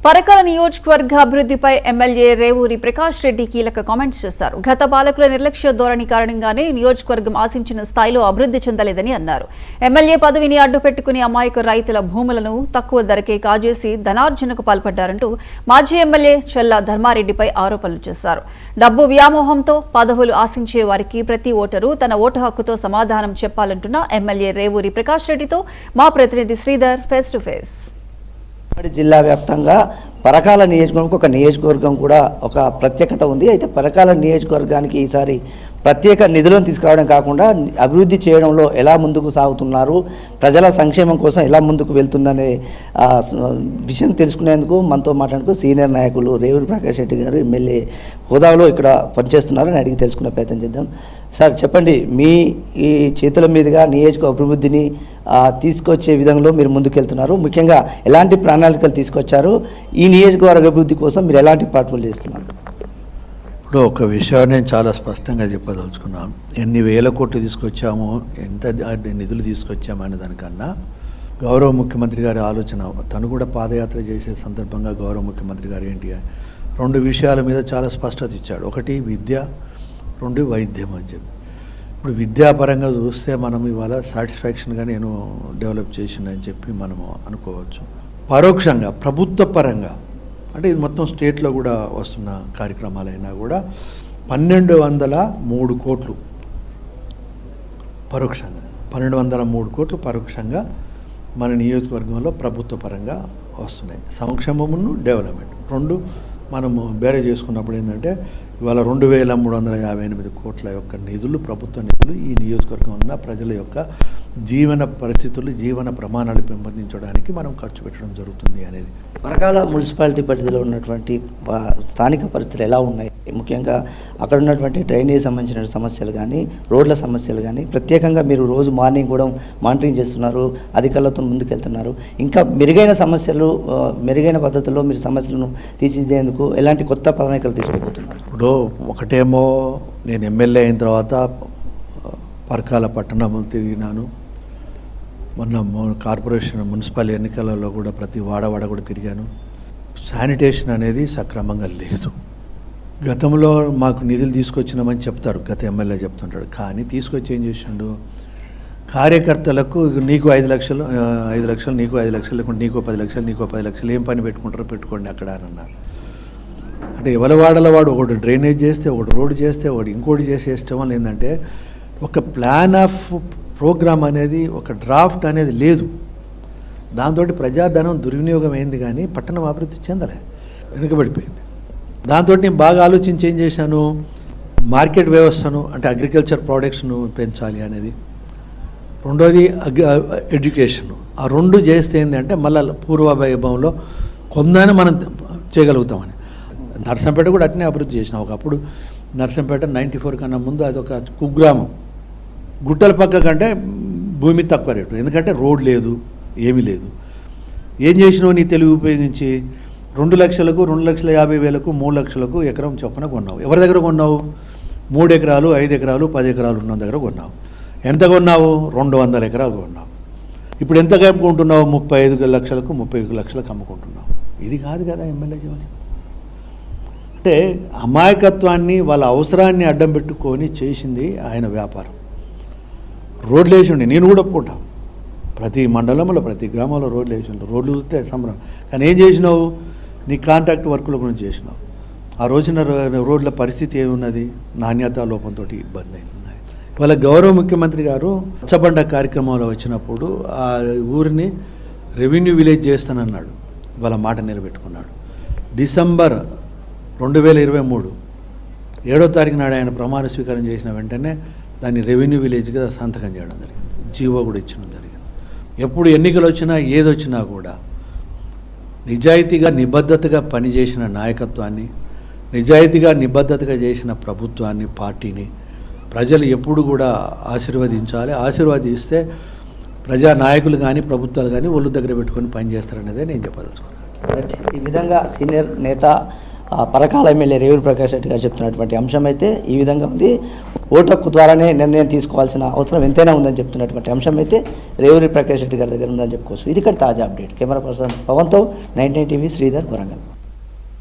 పరకాల నియోజకవర్గ అభివృద్ధిపై ఎమ్మెల్యే రేవూరి ప్రకాష్ రెడ్డి కీలక కామెంట్స్ చేశారు. గత పాలకుల నిర్లక్ష్య ధోరణి కారణంగానే నియోజకవర్గం ఆశించిన స్థాయిలో అభివృద్ధి చెందలేదని అన్నారు. ఎమ్మెల్యే పదవిని అడ్డుపెట్టుకుని అమాయక రైతుల భూములను తక్కువ ధరకే కాజేసి ధనార్జనకు పాల్పడ్డారంటూ మాజీ ఎమ్మెల్యే చెల్లా ధర్మారెడ్డిపై ఆరోపణలు చేశారు. డబ్బు వ్యామోహంతో పదవులు ఆశించే వారికి ప్రతి ఓటరు తన ఓటు హక్కుతో సమాధానం చెప్పాలంటున్న ఎమ్మెల్యే రేవూరి ప్రకాష్ రెడ్డితో మా ప్రతినిధి శ్రీధర్ ఫేస్ టు ఫేస్. జిల్లా వ్యాప్తంగా పరకాల నియోజకవర్గం ఒక నియోజకవర్గం కూడా ఒక ప్రత్యేకత ఉంది. అయితే పరకాల నియోజకవర్గానికి ఈసారి ప్రత్యేక నిధులను తీసుకురావడం కాకుండా అభివృద్ధి చేయడంలో ఎలా ముందుకు సాగుతున్నారు, ప్రజల సంక్షేమం కోసం ఎలా ముందుకు వెళ్తుందనే విషయం తెలుసుకునేందుకు మనతో మాట్లాడుతూ సీనియర్ నాయకులు రేవూరి ప్రకాష్ రెడ్డి గారు ఎమ్మెల్యే హోదాలో ఇక్కడ పనిచేస్తున్నారని అడిగి తెలుసుకునే ప్రయత్నం చేద్దాం. సార్ చెప్పండి, మీ ఈ చేతుల మీదుగా నియోజక అభివృద్ధిని తీసుకొచ్చే విధంలో మీరు ముందుకెళ్తున్నారు. ముఖ్యంగా ఎలాంటి ప్రణాళికలు తీసుకొచ్చారు, ఈ నియోజకవర్గ అభివృద్ధి కోసం మీరు ఎలాంటి పాటులు చేస్తున్నారు? ఇప్పుడు ఒక విషయాన్ని నేను చాలా స్పష్టంగా చెప్పదలుచుకున్నాను. ఎన్ని వేల కోట్లు తీసుకొచ్చామో, ఎంత నిధులు తీసుకొచ్చామో అనే దానికన్నా గౌరవ ముఖ్యమంత్రి గారి ఆలోచన, తను కూడా పాదయాత్ర చేసే సందర్భంగా గౌరవ ముఖ్యమంత్రి గారు ఏంటి రెండు విషయాల మీద చాలా స్పష్టత ఇచ్చాడు. ఒకటి విద్య, రెండు వైద్యం అని చెప్పి. ఇప్పుడు విద్యాపరంగా చూస్తే మనం ఇవాళ సాటిస్ఫాక్షన్గా నేను డెవలప్ చేసిందని చెప్పి మనము అనుకోవచ్చు. పరోక్షంగా ప్రభుత్వ పరంగా అంటే ఇది మొత్తం స్టేట్లో కూడా వస్తున్న కార్యక్రమాలైనా కూడా 1203 కోట్లు పరోక్షంగా, 1203 కోట్లు పరోక్షంగా మన నియోజకవర్గంలో ప్రభుత్వ పరంగా వస్తున్నాయి. సంక్షేమమును డెవలప్మెంట్ రెండు మనము బేరే చేసుకున్నప్పుడు ఏంటంటే ఇవాళ 2358 కోట్ల యొక్క నిధులు, ప్రభుత్వ నిధులు ఈ నియోజకవర్గంలో ఉన్న ప్రజల యొక్క జీవన పరిస్థితులు, జీవన ప్రమాణాలు పెంపొందించడానికి మనం ఖర్చు పెట్టడం జరుగుతుంది అనేది. పరకాల మున్సిపాలిటీ పరిధిలో ఉన్నటువంటి స్థానిక పరిస్థితులు ఎలా ఉన్నాయి? ముఖ్యంగా అక్కడ ఉన్నటువంటి డ్రైనేజ్ సంబంధించిన సమస్యలు కానీ, రోడ్ల సమస్యలు కానీ, ప్రత్యేకంగా మీరు రోజు మార్నింగ్ కూడా మానిటరింగ్ చేస్తున్నారు, అధికారులతో ముందుకెళ్తున్నారు. ఇంకా మెరుగైన సమస్యలు, మెరుగైన పద్ధతుల్లో మీరు సమస్యలను తీర్చిదిద్దేందుకు ఎలాంటి కొత్త ప్రణాళికలు తీసుకోబోతున్నారు? ఇప్పుడు ఒకటేమో నేను ఎమ్మెల్యే అయిన తర్వాత పరకాల పట్టణం తిరిగినాను. మొన్న కార్పొరేషన్ మున్సిపల్ ఎన్నికలలో కూడా ప్రతి వాడవాడ కూడా తిరిగాను. శానిటేషన్ అనేది సక్రమంగా లేదు. గతంలో మాకు నిధులు తీసుకొచ్చినామని చెప్తారు, గత ఎమ్మెల్యే చెప్తుంటాడు. కానీ తీసుకొచ్చి ఏం చేసిండు, కార్యకర్తలకు నీకు 5 లక్షలు, 5 లక్షలు నీకు 5 లక్షలు, లేకుంటే నీకు 10 లక్షలు, నీకు 10 లక్షలు, ఏం పని పెట్టుకుంటారో పెట్టుకోండి అక్కడ అని అన్నారు. అంటే ఎవరి వాడల వాడు ఒకటి డ్రైనేజ్ చేస్తే, ఒకటి రోడ్డు చేస్తే, ఒకటి ఇంకోటి చేసే ఇష్టం వల్ల ఏంటంటే ఒక ప్లాన్ ఆఫ్ ప్రోగ్రామ్ అనేది, ఒక డ్రాఫ్ట్ అనేది లేదు. దాంతో ప్రజాధనం దుర్వినియోగం అయింది, కానీ పట్టణం అభివృద్ధి చెందలే, వెనుకబడిపోయింది. దాంతో నేను బాగా ఆలోచించి ఏం చేశాను, మార్కెట్ వ్యవస్థను అంటే అగ్రికల్చర్ ప్రొడక్ట్స్ను పెంచాలి అనేది. రెండోది ఎడ్యుకేషను. ఆ రెండు చేస్తే ఏంటంటే మళ్ళీ పూర్వ వైభవంలో కొందని మనం చేయగలుగుతామని. నర్సంపేట కూడా అట్నే అభివృద్ధి చేసినాం. ఒకప్పుడు నర్సంపేట 94 కన్నా ముందు అది ఒక కుగ్రామం, గుట్టల పక్క కంటే భూమి తక్కువ రేటు, ఎందుకంటే రోడ్ లేదు, ఏమీ లేదు. ఏం చేసినావు, నీ తెలివి ఉపయోగించి 2 లక్షలకు, 2,50,000కు, 3 లక్షలకు ఎకరం చొప్పున కొన్నావు. ఎవరి దగ్గర కొన్నావు? 3 ఎకరాలు, 5 ఎకరాలు, 10 ఎకరాలు ఉన్న దగ్గర కొన్నావు. ఎంత కొన్నావు? 200 ఎకరాలు కొన్నావు. ఇప్పుడు ఎంత అమ్ముకుంటున్నావు? 35 లక్షలకు, 30 లక్షలకు అమ్ముకుంటున్నావు. ఇది కాదు కదా ఎమ్మెల్యే జీవనం. అంటే అమాయకత్వాన్ని, వాళ్ళ అవసరాన్ని అడ్డం పెట్టుకొని చేసింది ఆయన వ్యాపారం. రోడ్లు వేసిండి, నేను కూడా ఒప్పుకుంటాను. ప్రతి మండలంలో, ప్రతి గ్రామంలో రోడ్లు వేసిండు. రోడ్లు చూస్తే సంబరం. కానీ ఏం చేసినావు? నీ కాంట్రాక్ట్ వర్కుల గురించి చేసినావు. ఆ రోజున రోడ్ల పరిస్థితి ఏమున్నది? నాణ్యత లోపంతో ఇబ్బంది అవుతుంది. వాళ్ళ గౌరవ ముఖ్యమంత్రి గారు రచ్చబండ కార్యక్రమంలో వచ్చినప్పుడు ఆ ఊరిని రెవెన్యూ విలేజ్ చేస్తానన్నాడు. వాళ్ళ మాట నిలబెట్టుకున్నాడు. డిసెంబర్ 2023 7వ తారీఖు నాడు ఆయన ప్రమాణ స్వీకారం చేసిన వెంటనే దాన్ని రెవెన్యూ విలేజ్గా సంతకం చేయడం జరిగింది. జీవో కూడా ఇచ్చడం జరిగింది. ఎప్పుడు ఎన్నికలు వచ్చినా, ఏదొచ్చినా కూడా నిజాయితీగా, నిబద్ధతగా పనిచేసిన నాయకత్వాన్ని, నిజాయితీగా, నిబద్ధతగా చేసిన ప్రభుత్వాన్ని, పార్టీని ప్రజలు ఎప్పుడు కూడా ఆశీర్వదించాలి. ఆశీర్వదిస్తే ప్రజా నాయకులు కానీ, ప్రభుత్వాలు కానీ ఒళ్ళు దగ్గర పెట్టుకొని పనిచేస్తారనేదే నేను చెప్పదలుచుకున్నాను. ఈ విధంగా సీనియర్ నేత పరకాల ఎమ్మెల్యే రేవూరి ప్రకాష్ రెడ్డి గారు చెప్తున్నటువంటి అంశం అయితే ఈ విధంగా ఉంది. ఓటు హక్కు ద్వారానే నిర్ణయం తీసుకోవాల్సిన అవసరం ఎంతైనా ఉందని చెప్తున్నటువంటి అంశం అయితే రేవూరి ప్రకాష్ రెడ్డి గారి దగ్గర ఉందని చెప్పుకోవచ్చు. ఇది ఇక్కడ తాజా అప్డేట్. కెమెరా పర్సన్ పవన్తో 99 టీవీ శ్రీధర్, వరంగల్.